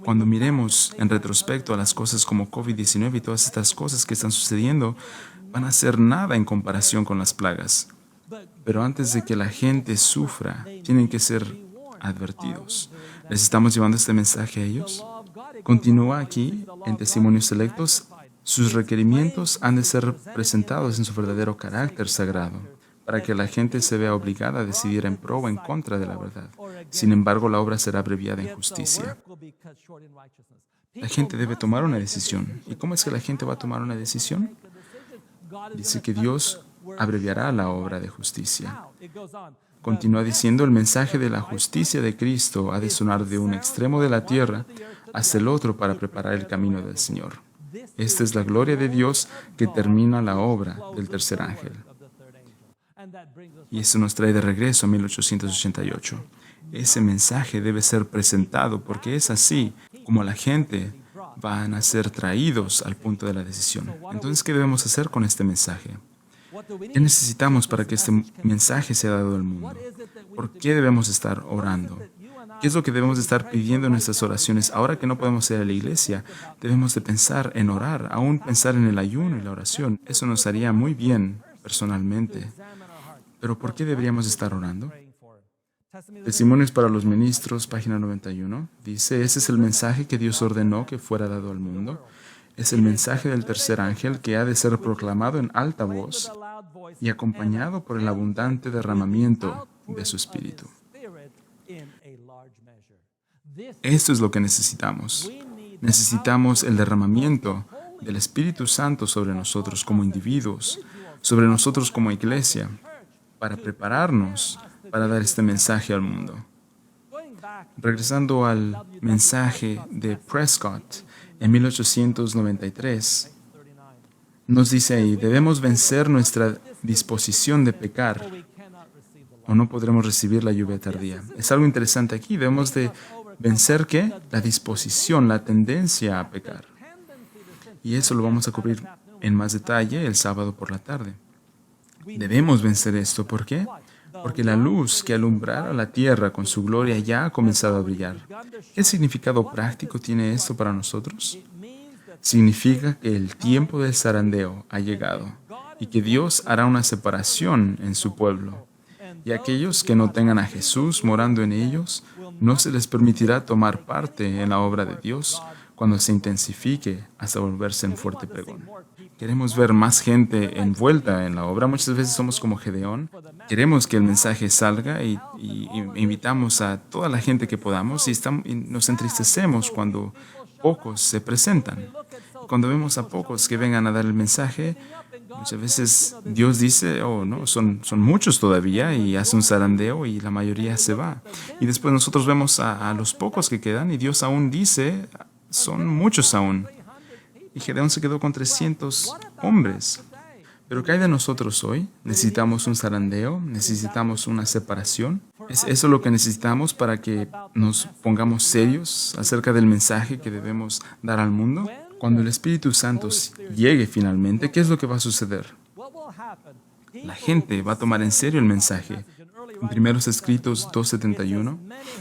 Cuando miremos en retrospecto a las cosas como COVID-19 y todas estas cosas que están sucediendo, van a ser nada en comparación con las plagas. Pero antes de que la gente sufra, tienen que ser advertidos. ¿Les estamos llevando este mensaje a ellos? Continúa aquí, en Testimonios Selectos, sus requerimientos han de ser presentados en su verdadero carácter sagrado, para que la gente se vea obligada a decidir en pro o en contra de la verdad. Sin embargo, la obra será abreviada en justicia. La gente debe tomar una decisión. ¿Y cómo es que la gente va a tomar una decisión? Dice que Dios abreviará la obra de justicia. Continúa diciendo, el mensaje de la justicia de Cristo ha de sonar de un extremo de la tierra hasta el otro para preparar el camino del Señor. Esta es la gloria de Dios que termina la obra del tercer ángel. Y eso nos trae de regreso a 1888. Ese mensaje debe ser presentado porque es así como la gente van a ser traídos al punto de la decisión. Entonces, ¿qué debemos hacer con este mensaje? ¿Qué necesitamos para que este mensaje sea dado al mundo? ¿Por qué debemos estar orando? ¿Qué es lo que debemos estar pidiendo en nuestras oraciones? Ahora que no podemos ir a la iglesia, debemos de pensar en orar, aún pensar en el ayuno y la oración. Eso nos haría muy bien personalmente. ¿Pero por qué deberíamos estar orando? Testimonios para los ministros, página 91, dice, ese es el mensaje que Dios ordenó que fuera dado al mundo. Es el mensaje del tercer ángel que ha de ser proclamado en alta voz y acompañado por el abundante derramamiento de su espíritu. Esto es lo que necesitamos. Necesitamos el derramamiento del Espíritu Santo sobre nosotros como individuos, sobre nosotros como iglesia, para prepararnos para dar este mensaje al mundo. Regresando al mensaje de Prescott en 1893, nos dice ahí, debemos vencer nuestra disposición de pecar o no podremos recibir la lluvia tardía. Es algo interesante aquí, debemos de vencer ¿qué? La disposición, la tendencia a pecar. Y eso lo vamos a cubrir en más detalle el sábado por la tarde. Debemos vencer esto, ¿por qué? Porque la luz que alumbrara la tierra con su gloria ya ha comenzado a brillar. ¿Qué significado práctico tiene esto para nosotros? Significa que el tiempo del zarandeo ha llegado y que Dios hará una separación en su pueblo. Y aquellos que no tengan a Jesús morando en ellos, no se les permitirá tomar parte en la obra de Dios cuando se intensifique hasta volverse en fuerte pregón. Queremos ver más gente envuelta en la obra. Muchas veces somos como Gedeón. Queremos que el mensaje salga y invitamos a toda la gente que podamos y nos entristecemos cuando pocos se presentan. Cuando vemos a pocos que vengan a dar el mensaje, muchas veces Dios dice, oh, no, son muchos todavía y hace un zarandeo y la mayoría se va. Y después nosotros vemos a los pocos que quedan y Dios aún dice, son muchos aún. Y Gedeón se quedó con 300 hombres. Pero ¿qué hay de nosotros hoy? ¿Necesitamos un zarandeo? ¿Necesitamos una separación? ¿Es eso lo que necesitamos para que nos pongamos serios acerca del mensaje que debemos dar al mundo? Cuando el Espíritu Santo llegue finalmente, ¿qué es lo que va a suceder? La gente va a tomar en serio el mensaje. En Primeros Escritos 2:71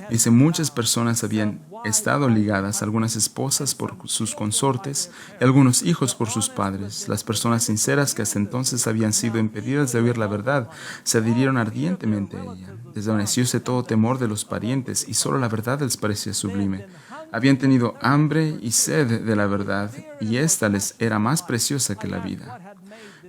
dice, muchas personas habían estado ligadas, algunas esposas por sus consortes y algunos hijos por sus padres. Las personas sinceras que hasta entonces habían sido impedidas de oír la verdad se adhirieron ardientemente a ella. Desvanecióse todo temor de los parientes y solo la verdad les parecía sublime. Habían tenido hambre y sed de la verdad y ésta les era más preciosa que la vida.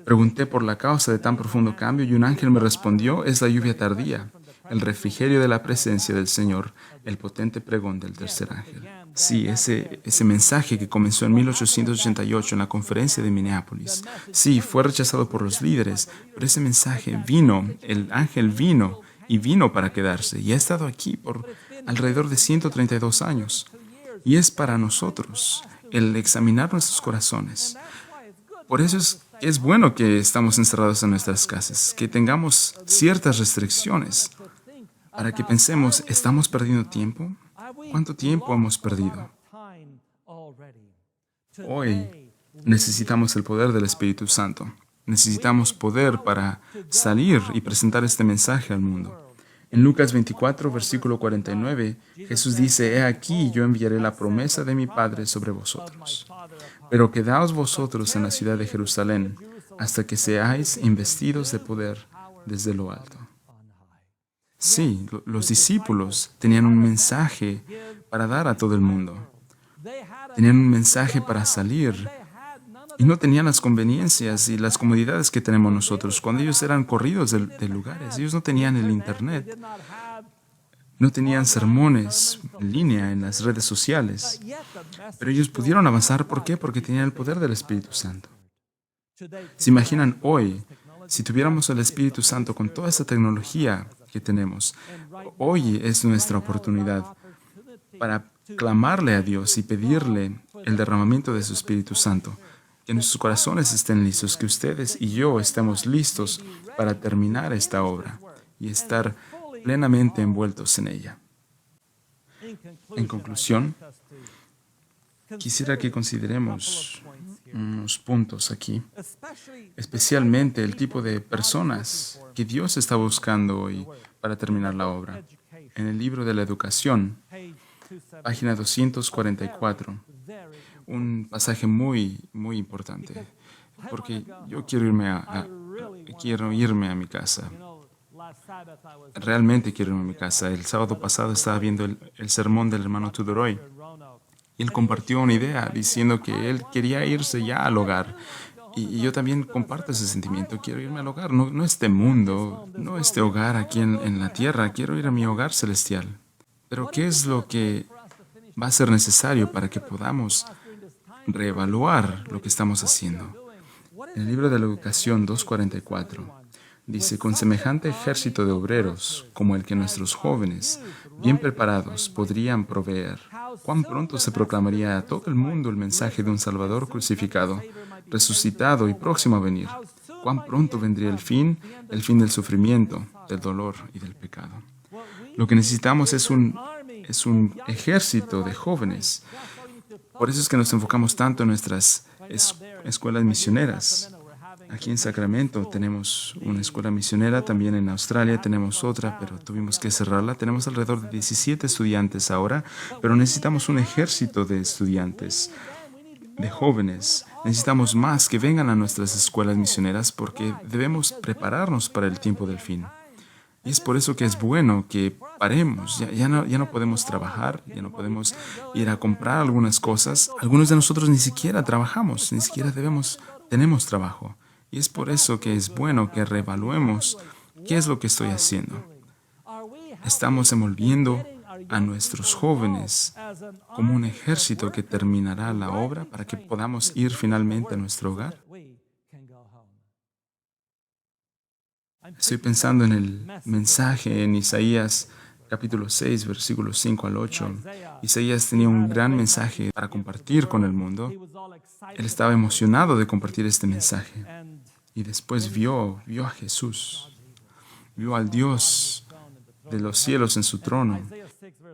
Pregunté por la causa de tan profundo cambio y un ángel me respondió, es la lluvia tardía, el refrigerio de la presencia del Señor, el potente pregón del tercer ángel. Sí, ese mensaje que comenzó en 1888 en la conferencia de Minneapolis, sí, fue rechazado por los líderes, pero ese mensaje vino, el ángel vino y vino para quedarse y ha estado aquí por alrededor de 132 años. Y es para nosotros el examinar nuestros corazones. Por eso es bueno que estamos encerrados en nuestras casas, que tengamos ciertas restricciones para que pensemos, ¿estamos perdiendo tiempo? ¿Cuánto tiempo hemos perdido? Hoy necesitamos el poder del Espíritu Santo. Necesitamos poder para salir y presentar este mensaje al mundo. En Lucas 24, versículo 49, Jesús dice, «He aquí, yo enviaré la promesa de mi Padre sobre vosotros. Pero quedaos vosotros en la ciudad de Jerusalén, hasta que seáis investidos de poder desde lo alto». Sí, los discípulos tenían un mensaje para dar a todo el mundo. Tenían un mensaje para salir. Y no tenían las conveniencias y las comodidades que tenemos nosotros. Cuando ellos eran corridos de lugares, ellos no tenían el internet, no tenían sermones en línea en las redes sociales. Pero ellos pudieron avanzar. ¿Por qué? Porque tenían el poder del Espíritu Santo. ¿Se imaginan hoy, si tuviéramos el Espíritu Santo con toda esta tecnología que tenemos? Hoy es nuestra oportunidad para clamarle a Dios y pedirle el derramamiento de su Espíritu Santo. Que nuestros corazones estén listos, que ustedes y yo estemos listos para terminar esta obra y estar plenamente envueltos en ella. En conclusión, quisiera que consideremos unos puntos aquí, especialmente el tipo de personas que Dios está buscando hoy para terminar la obra. En el libro de la educación, página 244, un pasaje muy importante, porque yo quiero irme a mi casa. Realmente quiero irme a mi casa. El sábado pasado estaba viendo el sermón del hermano Tudoroy. Y él compartió una idea diciendo que él quería irse ya al hogar. Y yo también comparto ese sentimiento. Quiero irme al hogar. No este mundo, no este hogar aquí en la tierra. Quiero ir a mi hogar celestial. Pero ¿qué es lo que va a ser necesario para que podamos reevaluar lo que estamos haciendo? En el libro de la Educación 244 dice, con semejante ejército de obreros como el que nuestros jóvenes, bien preparados, podrían proveer, cuán pronto se proclamaría a todo el mundo el mensaje de un Salvador crucificado, resucitado y próximo a venir. Cuán pronto vendría el fin del sufrimiento, del dolor y del pecado. Lo que necesitamos es un ejército de jóvenes. Por eso es que nos enfocamos tanto en nuestras escuelas misioneras. Aquí en Sacramento tenemos una escuela misionera, también en Australia tenemos otra, pero tuvimos que cerrarla. Tenemos alrededor de 17 estudiantes ahora, pero necesitamos un ejército de estudiantes, de jóvenes. Necesitamos más que vengan a nuestras escuelas misioneras porque debemos prepararnos para el tiempo del fin. Y es por eso que es bueno que paremos. Ya no podemos trabajar, ya no podemos ir a comprar algunas cosas. Algunos de nosotros ni siquiera trabajamos, ni siquiera tenemos trabajo. Y es por eso que es bueno que reevaluemos qué es lo que estoy haciendo. Estamos envolviendo a nuestros jóvenes como un ejército que terminará la obra para que podamos ir finalmente a nuestro hogar. Estoy pensando en el mensaje en Isaías capítulo 6, versículos 5 al 8. Isaías tenía un gran mensaje para compartir con el mundo. Él estaba emocionado de compartir este mensaje. Y después vio a Jesús, vio al Dios de los cielos en su trono.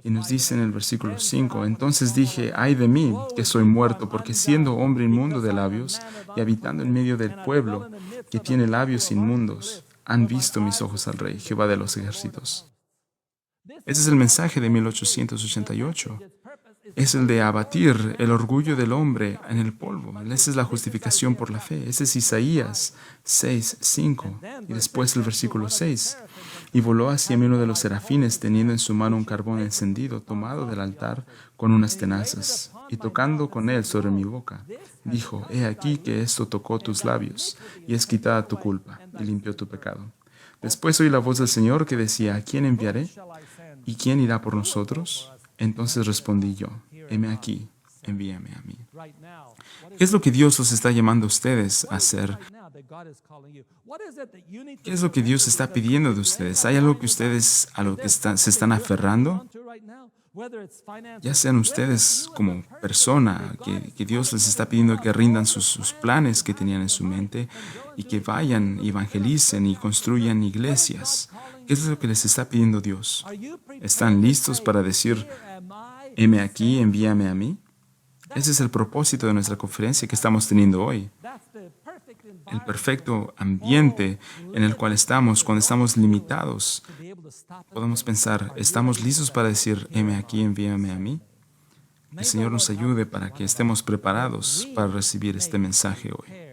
Y nos dice en el versículo 5, entonces dije, ay de mí, que soy muerto, porque siendo hombre inmundo de labios y habitando en medio del pueblo que tiene labios inmundos, han visto mis ojos al Rey, Jehová de los ejércitos. Ese es el mensaje de 1888. Es el de abatir el orgullo del hombre en el polvo. Esa es la justificación por la fe. Ese es Isaías 6, 5. Y después el versículo 6. Y voló hacia mí uno de los serafines, teniendo en su mano un carbón encendido, tomado del altar con unas tenazas. Y tocando con él sobre mi boca, dijo, he aquí que esto tocó tus labios, y es quitada tu culpa, y limpió tu pecado. Después oí la voz del Señor que decía, ¿a quién enviaré? ¿Y quién irá por nosotros? Entonces respondí yo, heme aquí, envíame a mí. ¿Qué es lo que Dios os está llamando a ustedes a hacer? ¿Qué es lo que Dios está pidiendo de ustedes? ¿Hay algo que ustedes se están aferrando? Ya sean ustedes como persona, que Dios les está pidiendo que rindan sus planes que tenían en su mente y que vayan, evangelicen y construyan iglesias. ¿Qué es lo que les está pidiendo Dios? ¿Están listos para decir, heme aquí, envíame a mí? Ese es el propósito de nuestra conferencia que estamos teniendo hoy. El perfecto ambiente en el cual estamos cuando estamos limitados Podemos pensar, ¿estamos listos para decir, heme aquí, envíame a mí? El Señor nos ayude para que estemos preparados para recibir este mensaje hoy.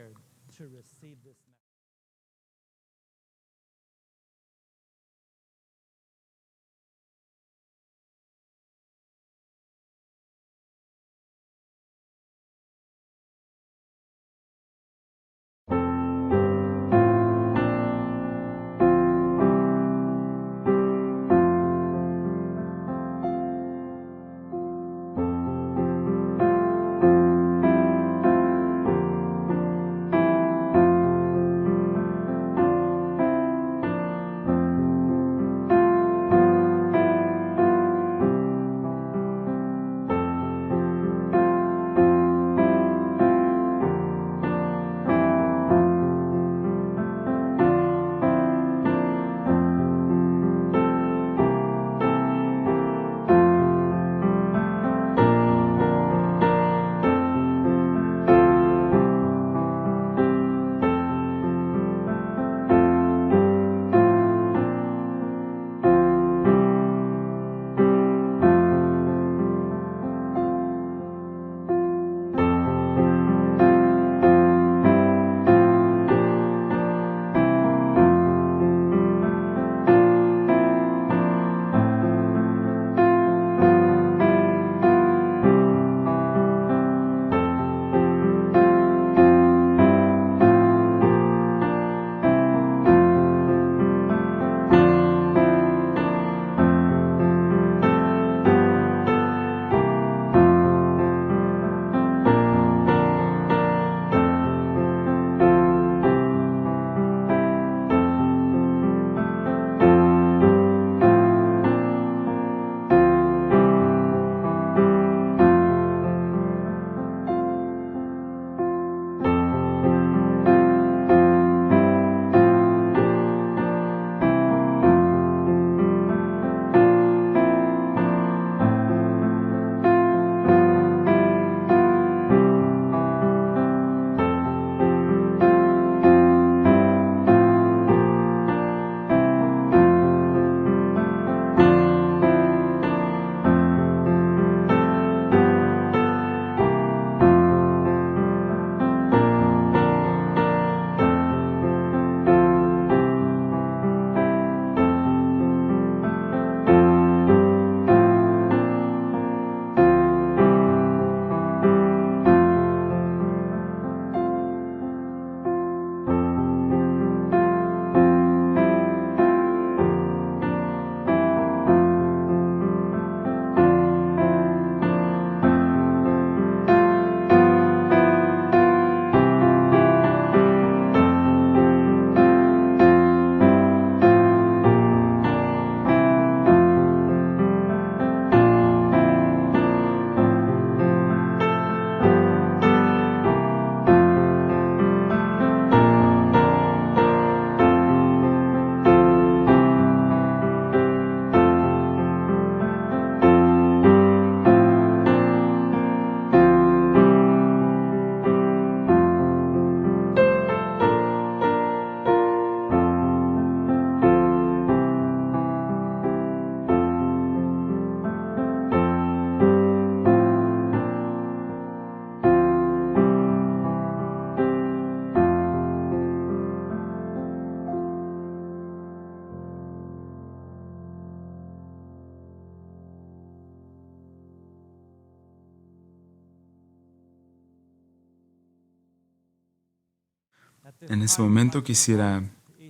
En ese momento quisiera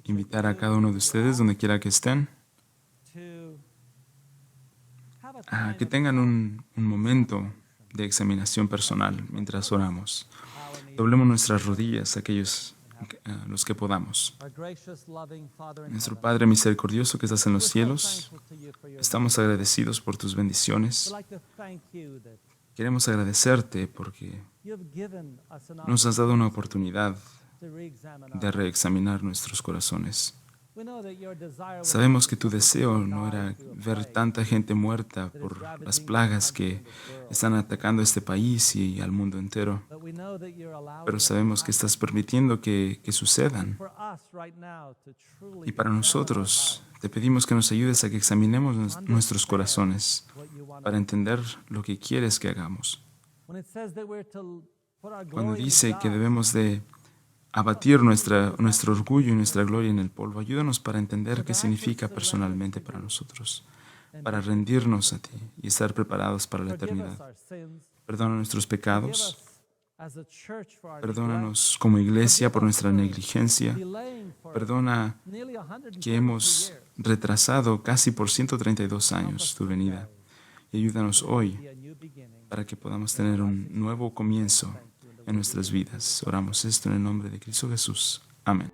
invitar a cada uno de ustedes, donde quiera que estén, a que tengan un momento de examinación personal mientras oramos. Doblemos nuestras rodillas, aquellos los que podamos. Nuestro Padre misericordioso que estás en los cielos, estamos agradecidos por tus bendiciones. Queremos agradecerte porque nos has dado una oportunidad de reexaminar nuestros corazones. Sabemos que tu deseo no era ver tanta gente muerta por las plagas que están atacando este país y al mundo entero, pero sabemos que estás permitiendo que sucedan. Y para nosotros Te pedimos que nos ayudes a que examinemos nuestros corazones para entender lo que quieres que hagamos. Cuando dice que debemos de abatir nuestro orgullo y nuestra gloria en el polvo, ayúdanos para entender qué significa personalmente para nosotros, para rendirnos a ti y estar preparados para la eternidad. Perdona nuestros pecados. Perdónanos como iglesia por nuestra negligencia. Perdona que hemos retrasado casi por 132 años tu venida. Y ayúdanos hoy para que podamos tener un nuevo comienzo en nuestras vidas. Oramos esto en el nombre de Cristo Jesús. Amén.